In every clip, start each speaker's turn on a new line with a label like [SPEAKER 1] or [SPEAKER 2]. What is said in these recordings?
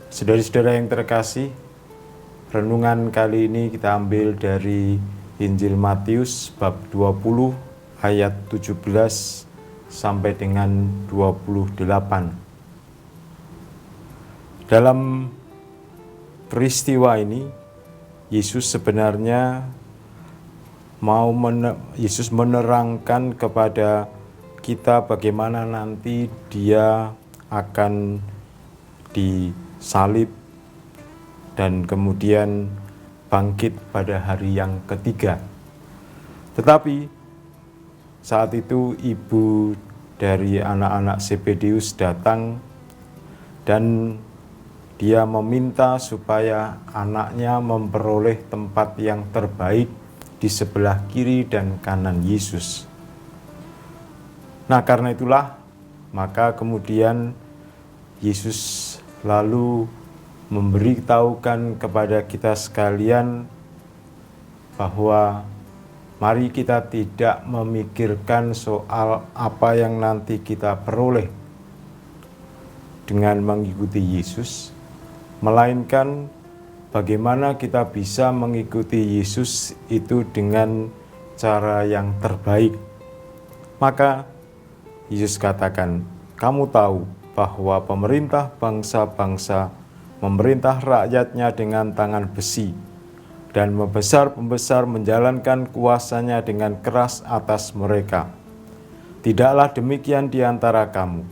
[SPEAKER 1] Saudara-saudara yang terkasih, renungan kali ini kita ambil dari Injil Matius bab 20 ayat 17 sampai dengan 28. Dalam peristiwa ini, Yesus sebenarnya Yesus menerangkan kepada kita bagaimana nanti Dia akan disalib dan kemudian bangkit pada hari yang ketiga. Tetapi saat itu ibu dari anak-anak Zebedeus datang dan dia meminta supaya anaknya memperoleh tempat yang terbaik di sebelah kiri dan kanan Yesus. Nah, karena itulah maka kemudian Yesus lalu memberitahukan kepada kita sekalian bahwa mari kita tidak memikirkan soal apa yang nanti kita peroleh dengan mengikuti Yesus, melainkan bagaimana kita bisa mengikuti Yesus itu dengan cara yang terbaik. Maka Yesus katakan, kamu tahu bahwa pemerintah bangsa-bangsa memerintah rakyatnya dengan tangan besi, dan pembesar-pembesar menjalankan kuasanya dengan keras atas mereka. Tidaklah demikian di antara kamu.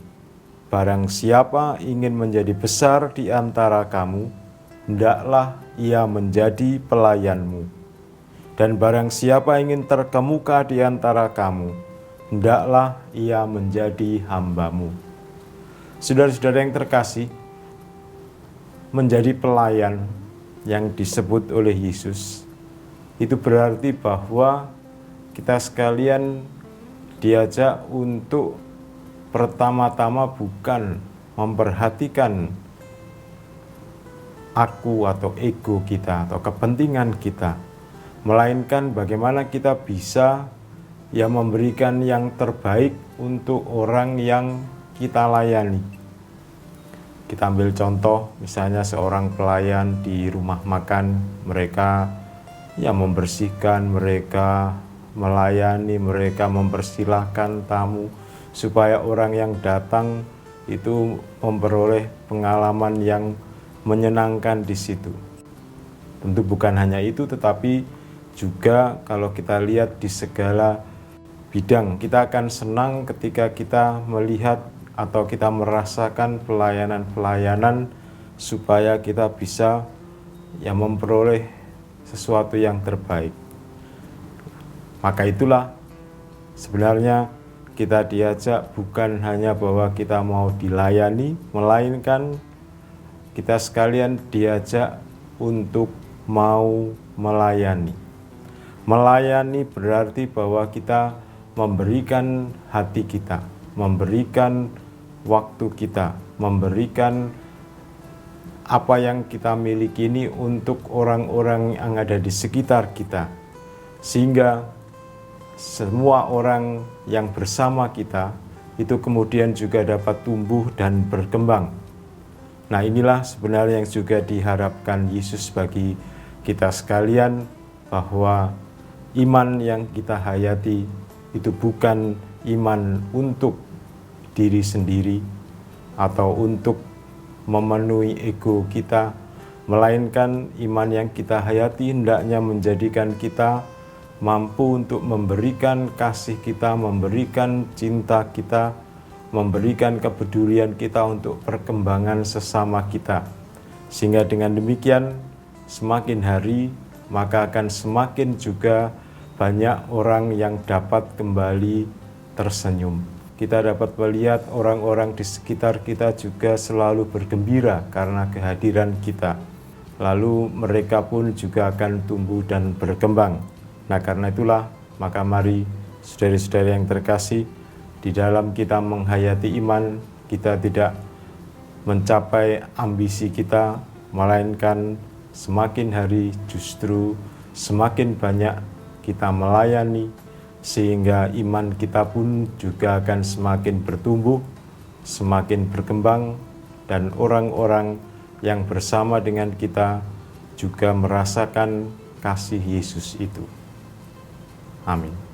[SPEAKER 1] Barang siapa ingin menjadi besar di antara kamu, hendaklah ia menjadi pelayanmu. Dan barang siapa ingin terkemuka di antara kamu, hendaklah ia menjadi hambamu. Saudara-saudara yang terkasih, menjadi pelayan yang disebut oleh Yesus itu berarti bahwa kita sekalian diajak untuk pertama-tama bukan memperhatikan aku atau ego kita atau kepentingan kita, melainkan bagaimana kita bisa memberikan yang terbaik untuk orang yang kita layani. Kita ambil contoh, misalnya seorang pelayan di rumah makan, mereka membersihkan, mereka melayani, mereka mempersilahkan tamu supaya orang yang datang itu memperoleh pengalaman yang menyenangkan di situ. Tentu bukan hanya itu, tetapi juga kalau kita lihat di segala bidang, kita akan senang ketika kita melihat atau kita merasakan pelayanan-pelayanan supaya kita bisa memperoleh sesuatu yang terbaik. Maka itulah sebenarnya kita diajak bukan hanya bahwa kita mau dilayani, melainkan kita sekalian diajak untuk mau melayani. Melayani berarti bahwa kita memberikan hati kita, memberikan waktu kita, memberikan apa yang kita miliki ini untuk orang-orang yang ada di sekitar kita, sehingga semua orang yang bersama kita itu kemudian juga dapat tumbuh dan berkembang. Nah, inilah sebenarnya yang juga diharapkan Yesus bagi kita sekalian, bahwa iman yang kita hayati itu bukan iman untuk diri sendiri atau untuk memenuhi ego kita, melainkan iman yang kita hayati hendaknya menjadikan kita mampu untuk memberikan kasih kita, memberikan cinta kita, memberikan kepedulian kita untuk perkembangan sesama kita. Sehingga dengan demikian semakin hari maka akan semakin juga banyak orang yang dapat kembali tersenyum. Kita dapat melihat orang-orang di sekitar kita juga selalu bergembira karena kehadiran kita. Lalu mereka pun juga akan tumbuh dan berkembang. Nah, karena itulah maka mari saudara-saudara yang terkasih, di dalam kita menghayati iman, kita tidak mencapai ambisi kita, melainkan semakin hari justru semakin banyak kita melayani, sehingga iman kita pun juga akan semakin bertumbuh, semakin berkembang, dan orang-orang yang bersama dengan kita juga merasakan kasih Yesus itu. Amin.